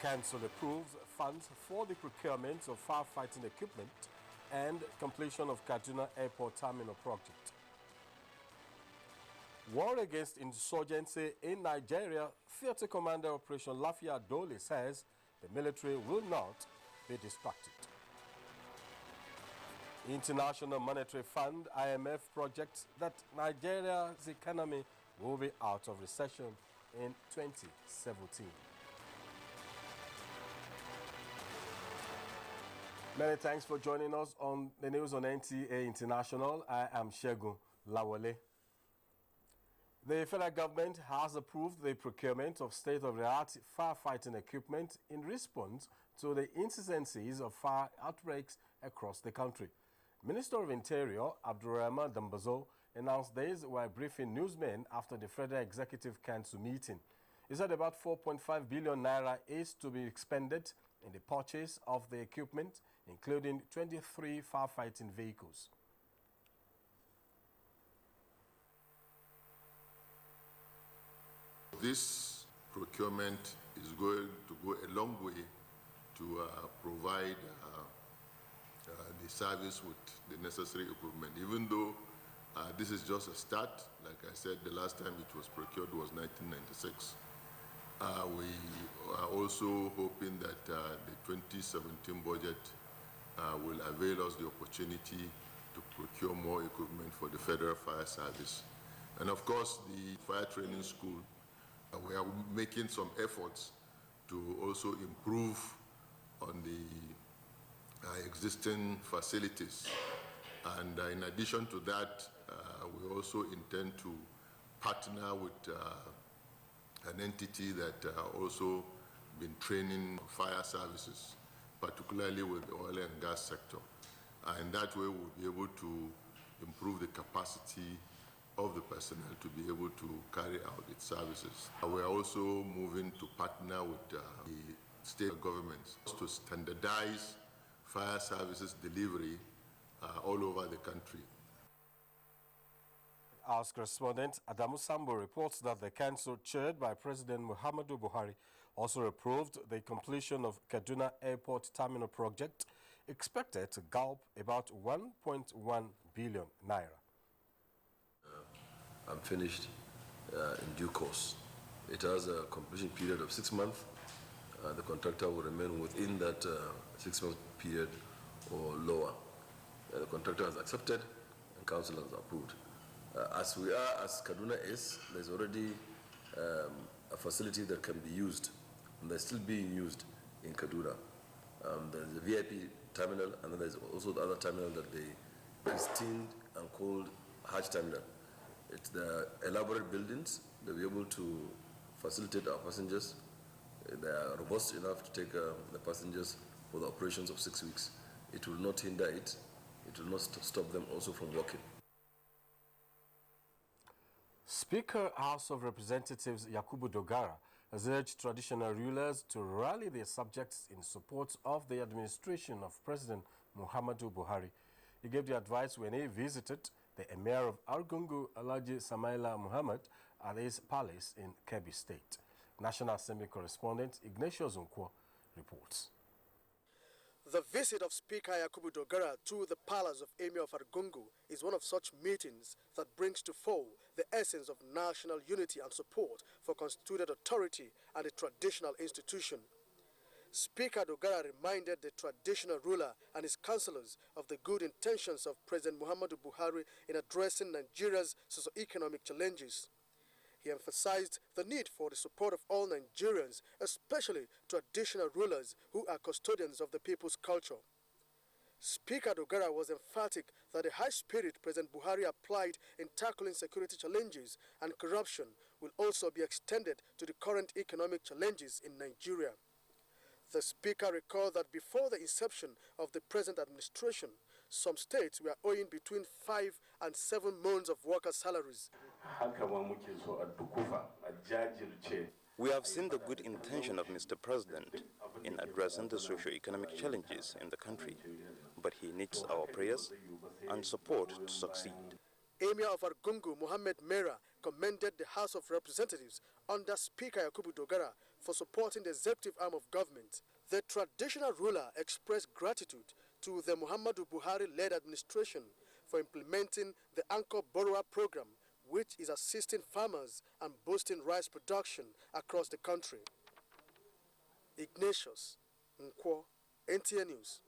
Council approves funds for the procurement of firefighting equipment and completion of Kaduna Airport Terminal project. War against insurgency in Nigeria, Theatre Commander Operation Lafia Dole says the military will not be distracted. International Monetary Fund (IMF) projects that Nigeria's economy will be out of recession in 2017. Many thanks for joining us on the news on NTA International. I am Shegun Lawale. The federal government has approved the procurement of state-of-the-art firefighting equipment in response to the incidences of fire outbreaks across the country. Minister of Interior Abdurrahman Dambazo announced this while briefing newsmen after the Federal Executive Council meeting. He said about 4.5 billion naira is to be expended in the purchase of the equipment, including 23 firefighting vehicles. This procurement is going to go a long way to provide the service with the necessary equipment. Even though this is just a start, like I said, the last time it was procured was 1996. We are also hoping that the 2017 budget will avail us the opportunity to procure more equipment for the Federal Fire Service. And of course, the Fire Training School, we are making some efforts to also improve on the existing facilities. And in addition to that, we also intend to partner with an entity that also been training fire services, particularly with the oil and gas sector. And that way we'll be able to improve the capacity of the personnel to be able to carry out its services. We are also moving to partner with the state governments to standardize fire services delivery all over the country. Our correspondent Adamu Sambo reports that the council chaired by President Muhammadu Buhari also approved the completion of Kaduna Airport Terminal project, expected to gulp about 1.1 billion naira. I'm finished in due course. It has a completion period of 6 months. The contractor will remain within that 6-month period or lower. The contractor has accepted and council has approved. As Kaduna is, there's already a facility that can be used, and they're still being used in Kaduna. There's a VIP terminal, and then there's also the other terminal that they christened and called Hajj Terminal. It's the elaborate buildings. They'll be able to facilitate our passengers. They are robust enough to take the passengers for the operations of 6 weeks. It will not hinder it. It will not stop them also from working. Speaker House of Representatives Yakubu Dogara has urged traditional rulers to rally their subjects in support of the administration of President Muhammadu Buhari. He gave the advice when he visited the Emir of Argungu, Alhaji Samaila Muhammad, at his palace in Kebbi State. National Assembly correspondent Ignatius Nkwo reports. The visit of Speaker Yakubu Dogara to the palace of Emir of Argungu is one of such meetings that brings to fore the essence of national unity and support for constituted authority and a traditional institution. Speaker Dogara reminded the traditional ruler and his councillors of the good intentions of President Muhammadu Buhari in addressing Nigeria's socio-economic challenges. He emphasized the need for the support of all Nigerians, especially traditional rulers who are custodians of the people's culture. Speaker Dogara was emphatic that the high spirit President Buhari applied in tackling security challenges and corruption will also be extended to the current economic challenges in Nigeria. The speaker recalled that before the inception of the present administration, some states were owing between 5 and 7 months of workers' salaries. We have seen the good intention of Mr. President in addressing the socio-economic challenges in the country, but he needs our prayers and support to succeed. Emir of Argungu, Mohammed Mera, commended the House of Representatives under Speaker Yakubu Dogara for supporting the executive arm of government. The traditional ruler expressed gratitude to the Muhammadu Buhari-led administration for implementing the Anchor Borrower program, which is assisting farmers and boosting rice production across the country. Ignatius Nkwo, NTA News.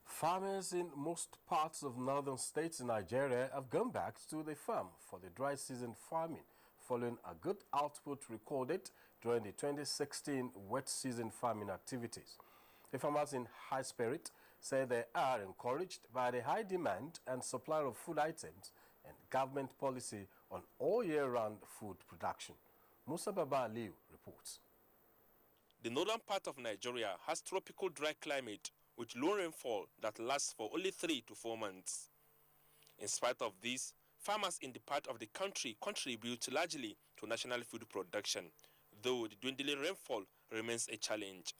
Farmers in most parts of northern states in Nigeria have gone back to the farm for the dry season farming, following a good output recorded during the 2016 wet season farming activities. The farmers in high spirit say they are encouraged by the high demand and supply of food items and government policy on all year-round food production. Musa Baba Aliu reports. The northern part of Nigeria has tropical dry climate with low rainfall that lasts for only 3 to 4 months. In spite of this, farmers in the part of the country contribute largely to national food production, though the dwindling rainfall remains a challenge.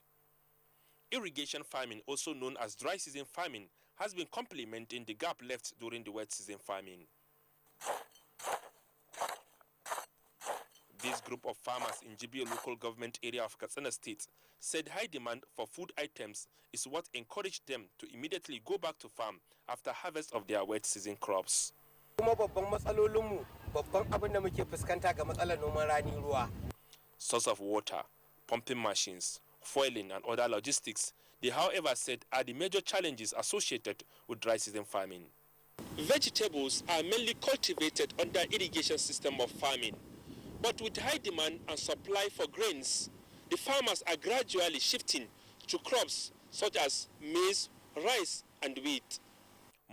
Irrigation farming, also known as dry season farming, has been complementing the gap left during the wet season farming. This group of farmers in Jibio local government area of Katsina State said high demand for food items is what encouraged them to immediately go back to farm after harvest of their wet season crops. Source of water, pumping machines, fueling and other logistics, they however said are the major challenges associated with dry season farming. Vegetables are mainly cultivated under irrigation system of farming. But with high demand and supply for grains, the farmers are gradually shifting to crops such as maize, rice, and wheat.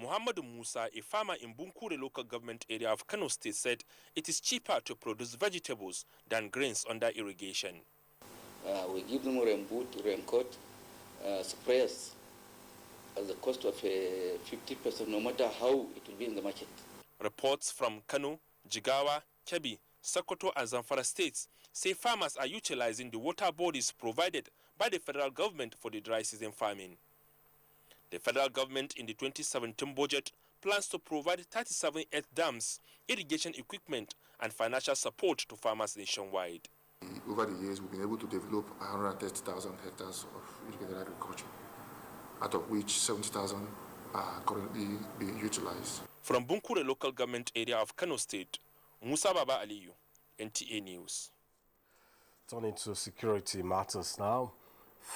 Muhammadu Musa, a farmer in Bunkure local government area of Kano State, said it is cheaper to produce vegetables than grains under irrigation. We give them rainboot, raincoat, sprayers at the cost of 50%, no matter how it will be in the market. Reports from Kano, Jigawa, Kebbi, Sokoto and Zamfara states say farmers are utilizing the water bodies provided by the federal government for the dry season farming. The federal government in the 2017 budget plans to provide 37 earth dams, irrigation equipment and financial support to farmers nationwide. Over the years, we've been able to develop 130,000 hectares of irrigated agriculture, out of which 70,000 are currently being utilized. From Bunkure local government area of Kano State, Musa Baba Aliyu, NTA News. Turning to security matters now.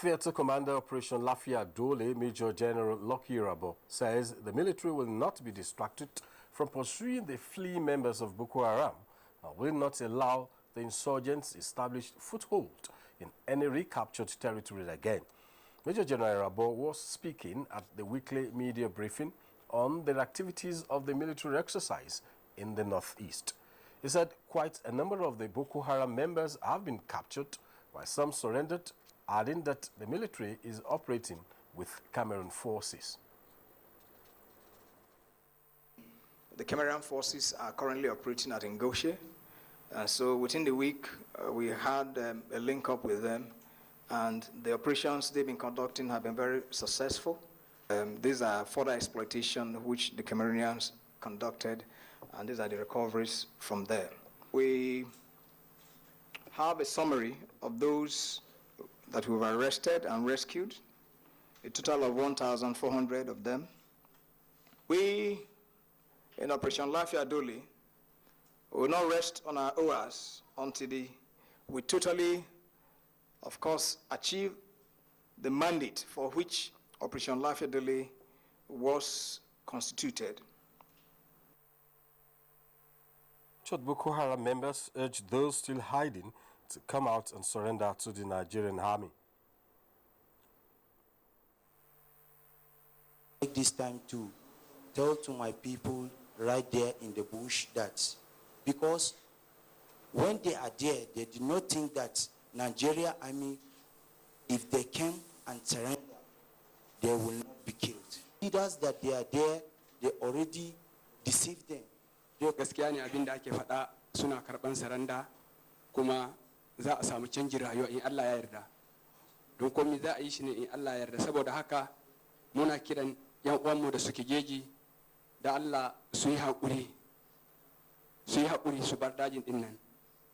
Theatre Commander Operation Lafia Dole, Major General Lucky Rabo, says the military will not be distracted from pursuing the fleeing members of Boko Haram and will not allow the insurgents establish foothold in any recaptured territory again. Major General Rabo was speaking at the weekly media briefing on the activities of the military exercise in the northeast. He said quite a number of the Boko Haram members have been captured, while some surrendered, adding that the military is operating with Cameroon forces. The Cameroon forces are currently operating at Ngoshe. So within the week, we had a link up with them, and the operations they've been conducting have been very successful. These are further exploitation which the Cameroonians conducted, and these are the recoveries from there. We have a summary of those that we've arrested and rescued, a total of 1,400 of them. We, in Operation Lafia Dole, will not rest on our oars until we totally, of course, achieve the mandate for which Operation Lafia Dole was constituted. Boko Haram members urge those still hiding to come out and surrender to the Nigerian army. Take this time to tell to my people right there in the bush that because when they are there, they do not think that Nigerian army, if they came and surrender, they will not be killed. Leaders that they are there, they already deceived them. Gaskiya ne abin da ake faɗa suna karɓan saranda kuma za a samu canjin rayuwa in Allah ya yarda. Don komai za a yi shi ne in Allah ya yarda. Saboda haka muna kiran yan uwanmu da suke jeji da Allah su yi haƙuri su bar dajin din nan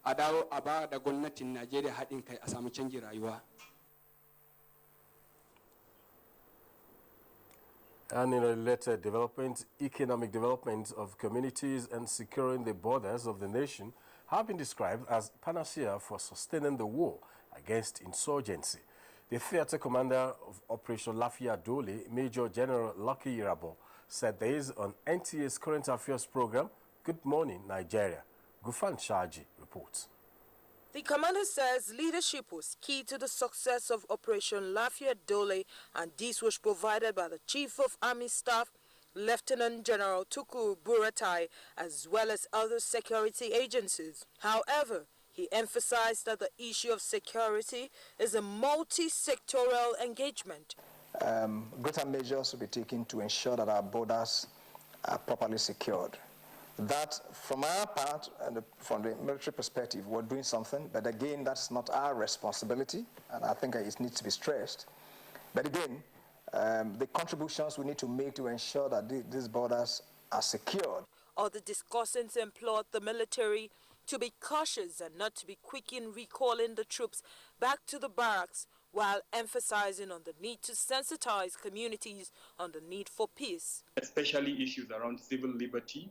a dawo a ba da gwamnatin Najeriya haɗin kai a samu canjin rayuwa. And in a related development, economic development of communities and securing the borders of the nation have been described as panacea for sustaining the war against insurgency. The theater commander of Operation Lafia Dole, Major General Lucky Irabo, said this on NTA's current affairs program, Good Morning Nigeria. Gufan Shaji reports. The commander says leadership was key to the success of Operation Lafia Dole, and this was provided by the Chief of Army Staff, Lieutenant General Tuku Buratai, as well as other security agencies. However, he emphasized that the issue of security is a multi-sectoral engagement. Greater measures will be taken to ensure that our borders are properly secured. That, from our part, and from the military perspective, we're doing something, but again, that's not our responsibility, and I think it needs to be stressed. But again, the contributions we need to make to ensure that these borders are secured. Other discussants implored the military to be cautious and not to be quick in recalling the troops back to the barracks, while emphasizing on the need to sensitize communities on the need for peace. Especially issues around civil liberty,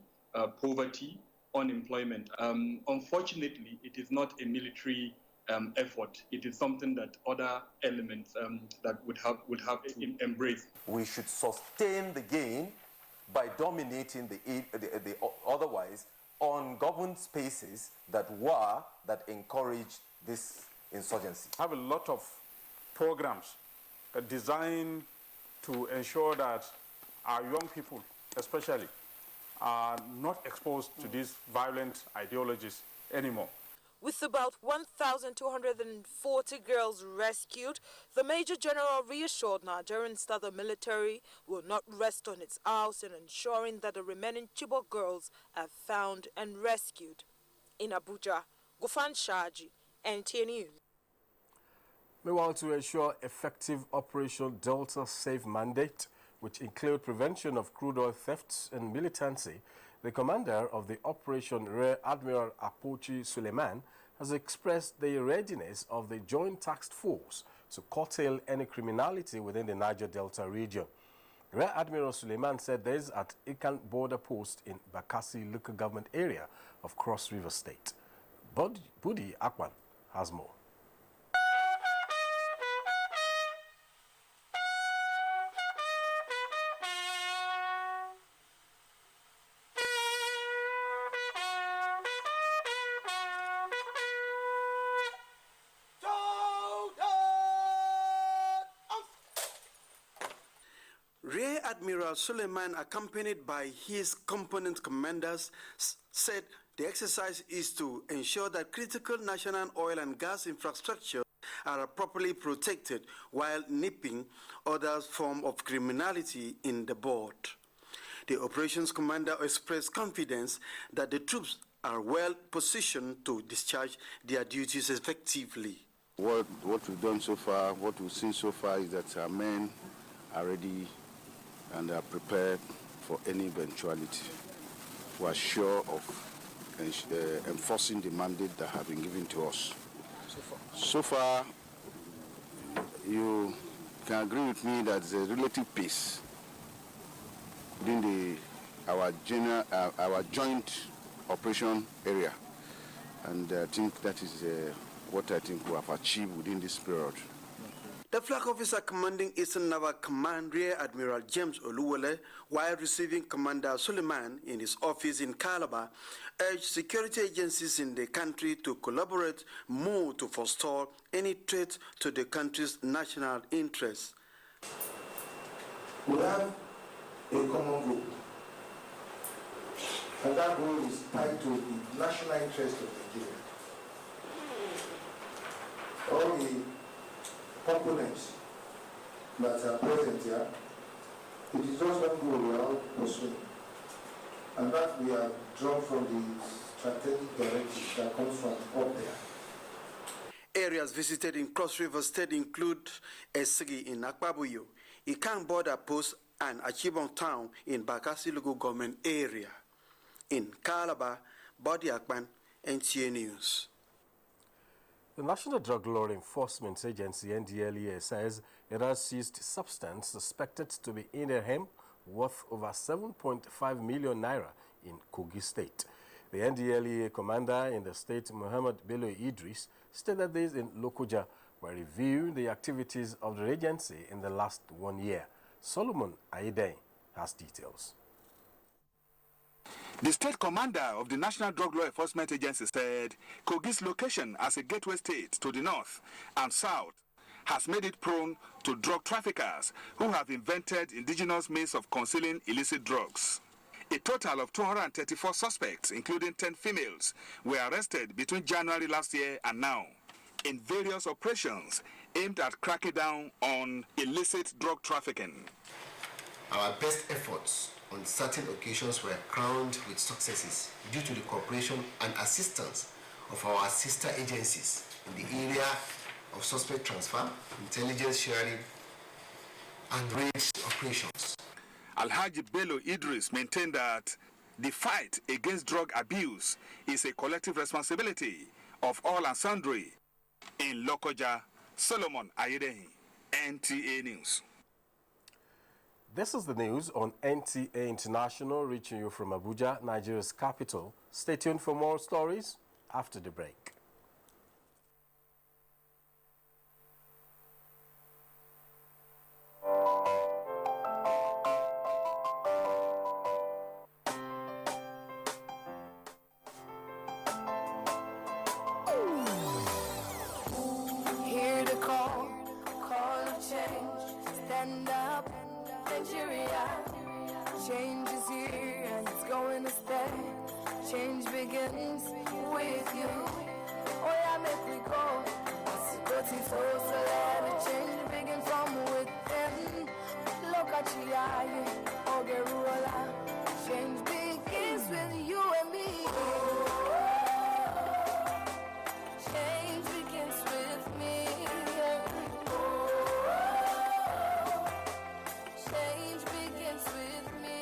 poverty, unemployment. Unfortunately, it is not a military effort. It is something that other elements that would have to embrace. We should sustain the gain by dominating the otherwise ungoverned spaces that encouraged this insurgency. I have a lot of programs designed to ensure that our young people, especially, are not exposed to these violent ideologies anymore. With about 1,240 girls rescued, the Major General reassured Nigerians that the military will not rest on its house in ensuring that the remaining Chibok girls are found and rescued. In Abuja, Gufan Shaji, NTA News. Meanwhile, to ensure effective Operation Delta Safe mandate, which include prevention of crude oil thefts and militancy, the commander of the operation, Rear Admiral Apochi Suleiman, has expressed the readiness of the Joint Task Force to curtail any criminality within the Niger Delta region. Rear Admiral Suleiman said this at Ikan border post in Bakassi local government area of Cross River State. Budi Akwan has more. Rear Admiral Suleiman, accompanied by his component commanders, said the exercise is to ensure that critical national oil and gas infrastructure are properly protected while nipping other forms of criminality in the bud. The operations commander expressed confidence that the troops are well positioned to discharge their duties effectively. What we've done so far, what we've seen so far is that our men are ready and are prepared for any eventuality. We are sure of enforcing the mandate that have been given to us. So far, you can agree with me that there's a relative peace within our joint operation area, and I think that is what I think we have achieved within this period. The flag officer commanding Eastern Naval Command, Rear Admiral James Oluwole, while receiving Commander Suleiman in his office in Calabar, urged security agencies in the country to collaborate more to forestall any threat to the country's national interests. We have a common goal, and that goal is tied to the national interest of Nigeria. All the components that are present here, it is just one goal we are all pursuing, and that we are drawn from the strategic directive that comes from up there. Areas visited in Cross River State include Esigi in Akpabuyo, Ikan border post, and Achibong town in Bakassi local government area. In Calabar, Bodi Akpan, NTA News. The National Drug Law Enforcement Agency, NDLEA, says it has seized substance suspected to be in a hemp worth over 7.5 million naira in Kogi State. The NDLEA commander in the state, Muhammad Bello Idris, stated this in Lokoja while reviewing the activities of the agency in the last 1 year. Solomon Aiden has details. The state commander of the National Drug Law Enforcement Agency said Kogi's location as a gateway state to the north and south has made it prone to drug traffickers who have invented indigenous means of concealing illicit drugs. A total of 234 suspects, including 10 females, were arrested between January last year and now in various operations aimed at cracking down on illicit drug trafficking. Our best efforts on certain occasions were crowned with successes due to the cooperation and assistance of our sister agencies in the area of suspect transfer, intelligence sharing, and raid operations. Alhaji Bello Idris maintained that the fight against drug abuse is a collective responsibility of all and sundry. In Lokoja, Solomon Ayedehi, NTA News. This is the news on NTA International, reaching you from Abuja, Nigeria's capital. Stay tuned for more stories after the break. Hear the call of change, stand up. Nigeria, change is here and it's going to stay. Change begins with you. Oh yeah, make we go. Go to so let the change begin from within. Look at you, Ogeruola. Change begins with you and me. Change begins with me. Change begins with me.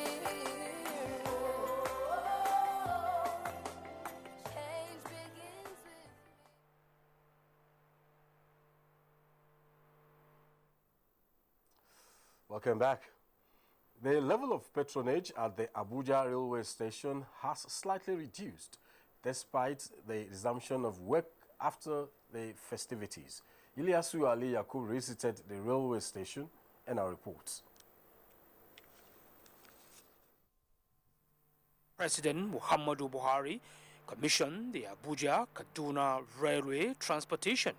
Change begins with me. Welcome back. The level of patronage at the Abuja railway station has slightly reduced despite the resumption of work after the festivities. Ilyasu Ali Yakub visited the railway station and our reports. President Muhammadu Buhari commissioned the Abuja-Kaduna Railway Transportation.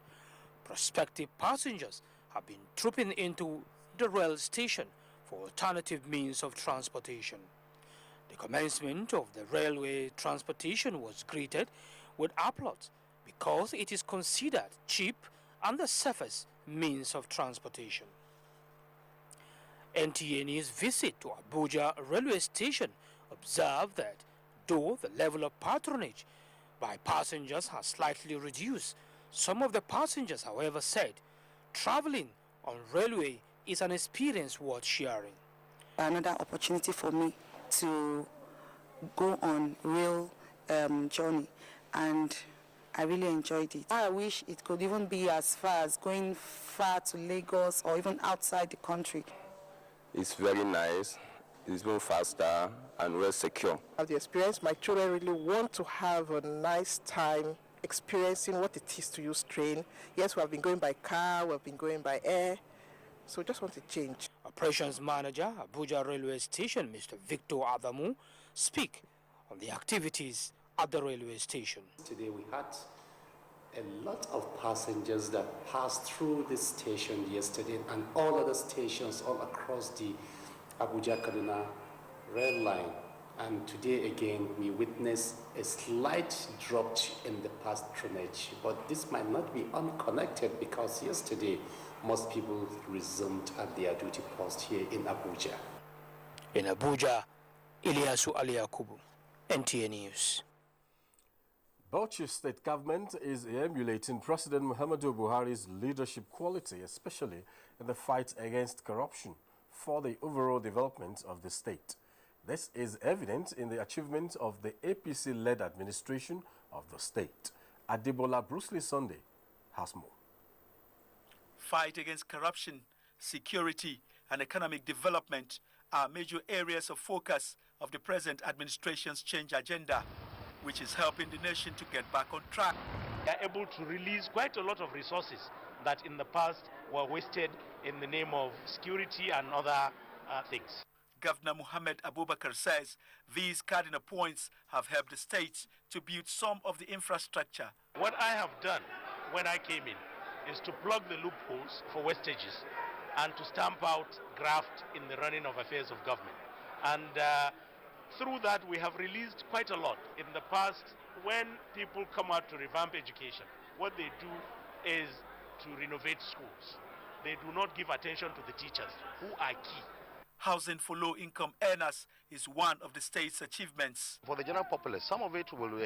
Prospective passengers have been trooping into the rail station for alternative means of transportation. The commencement of the railway transportation was greeted with applause because it is considered cheap and the safest means of transportation. NTA's visit to Abuja railway station observed that though the level of patronage by passengers has slightly reduced, some of the passengers, however, said traveling on railway is an experience worth sharing. Another opportunity for me to go on rail journey, and I really enjoyed it. I wish it could even be as far as going far to Lagos or even outside the country. It's very nice. It's more faster and well secure. Of the experience, my children really want to have a nice time experiencing what it is to use train. Yes, we have been going by car, we have been going by air, so just want to change. Operations Manager, Abuja Railway Station, Mr. Victor Adamu, speak on the activities at the railway station. Today we had a lot of passengers that passed through this station yesterday and all other stations all across the Abuja-Kaduna rail line. And today again we witnessed a slight drop in the patronage, but this might not be unconnected because yesterday most people resumed at their duty post here in Abuja. In Abuja, Ilyasu Ali Yakubu, NTA News. Bauchi State Government is emulating President Muhammadu Buhari's leadership quality, especially in the fight against corruption, for the overall development of the state. This is evident in the achievement of the APC-led administration of the state. Adebola Bruce Lee Sunday has more. Fight against corruption, security, and economic development are major areas of focus of the present administration's change agenda, which is helping the nation to get back on track. They are able to release quite a lot of resources that in the past were wasted in the name of security and other things. Governor Mohammed Abubakar says these cardinal points have helped the state to build some of the infrastructure. What I have done when I came in is to plug the loopholes for wastages and to stamp out graft in the running of affairs of government. And through that, we have released quite a lot. In the past, when people come out to revamp education, what they do is to renovate schools. They do not give attention to the teachers, who are key. Housing for low-income earners is one of the state's achievements. For the general populace, some of it will,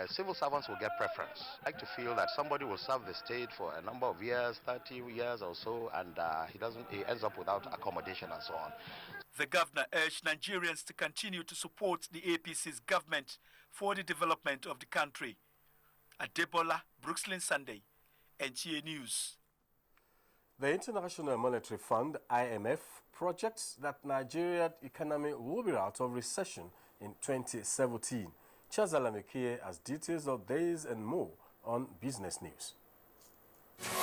civil servants will get preference. I like to feel that somebody will serve the state for a number of years, 30 years or so, and he ends up without accommodation and so on. The governor urged Nigerians to continue to support the APC's government for the development of the country. Adebola, Brooklyn Sunday, NTA News. The International Monetary Fund, IMF, projects that Nigeria's economy will be out of recession in 2017. Chazala Mekie has details of this and more on Business News.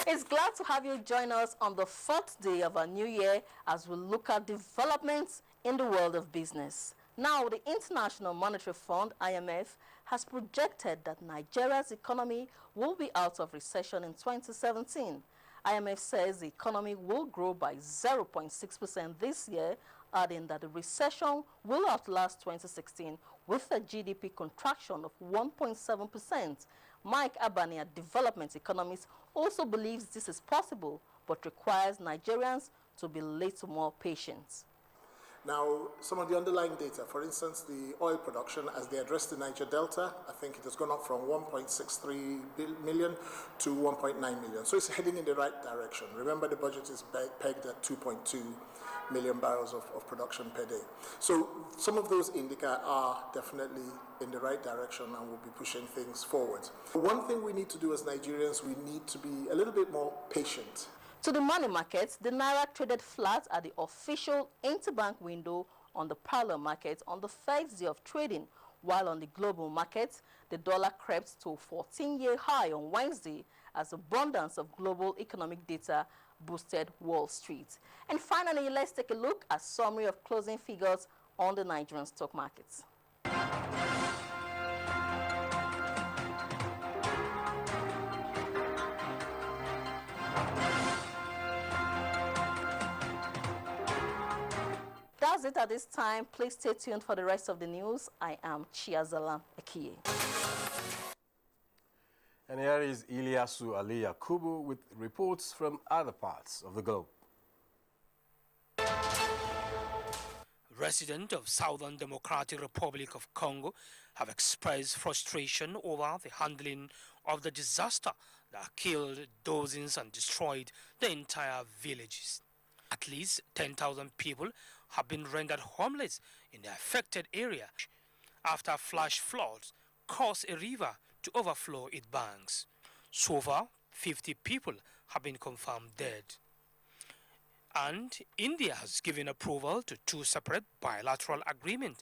It's glad to have you join us on the fourth day of our new year as we look at developments in the world of business. Now, the International Monetary Fund, IMF, has projected that Nigeria's economy will be out of recession in 2017. IMF says the economy will grow by 0.6% this year, adding that the recession will outlast 2016 with a GDP contraction of 1.7%. Mike Abani, a development economist, also believes this is possible, but requires Nigerians to be a little more patient. Now, some of the underlying data, for instance, the oil production, as they address the Niger Delta, I think it has gone up from 1.63 million to 1.9 million. So it's heading in the right direction. Remember, the budget is pegged at 2.2 million barrels of production per day. So some of those indicators are definitely in the right direction and will be pushing things forward. One thing we need to do as Nigerians, we need to be a little bit more patient. To the money markets, the Naira traded flat at the official interbank window on the parallel market on the first day of trading, while on the global markets, the dollar crept to a 14-year high on Wednesday as abundance of global economic data boosted Wall Street. And finally, let's take a look at a summary of closing figures on the Nigerian stock markets. That's it at this time. Please stay tuned for the rest of the news. I am Chiazala Akie. And here is Ilyasu Ali Yakubu with reports from other parts of the globe. Residents of Southern Democratic Republic of Congo have expressed frustration over the handling of the disaster that killed dozens and destroyed the entire villages. At least 10,000 people have been rendered homeless in the affected area after flash floods caused a river to overflow its banks. So far, 50 people have been confirmed dead. And India has given approval to two separate bilateral agreements